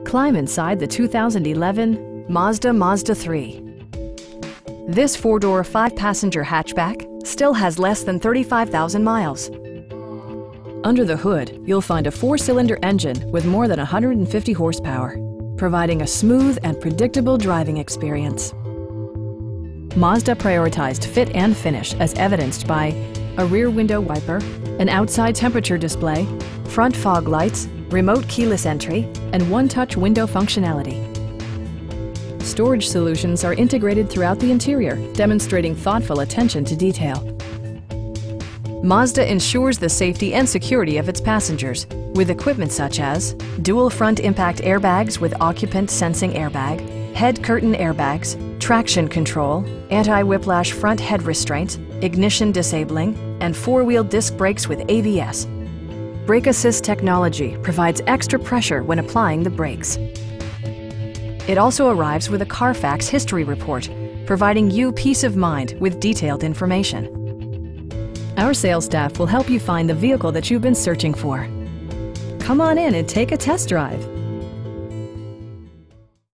Climb inside the 2011 Mazda 3. This four-door, five-passenger hatchback still has less than 35,000 miles. Under the hood, you'll find a four-cylinder engine with more than 150 horsepower, providing a smooth and predictable driving experience. Mazda prioritized fit and finish as evidenced by a rear window wiper, an outside temperature display, front fog lights, remote keyless entry, and one-touch window functionality. Storage solutions are integrated throughout the interior, demonstrating thoughtful attention to detail. Mazda ensures the safety and security of its passengers with equipment such as dual front impact airbags with occupant sensing airbag, head curtain airbags, traction control, anti-whiplash front head restraints, ignition disabling, and four-wheel disc brakes with ABS. Brake Assist technology provides extra pressure when applying the brakes. It also arrives with a Carfax history report, providing you peace of mind with detailed information. Our sales staff will help you find the vehicle that you've been searching for. Come on in and take a test drive.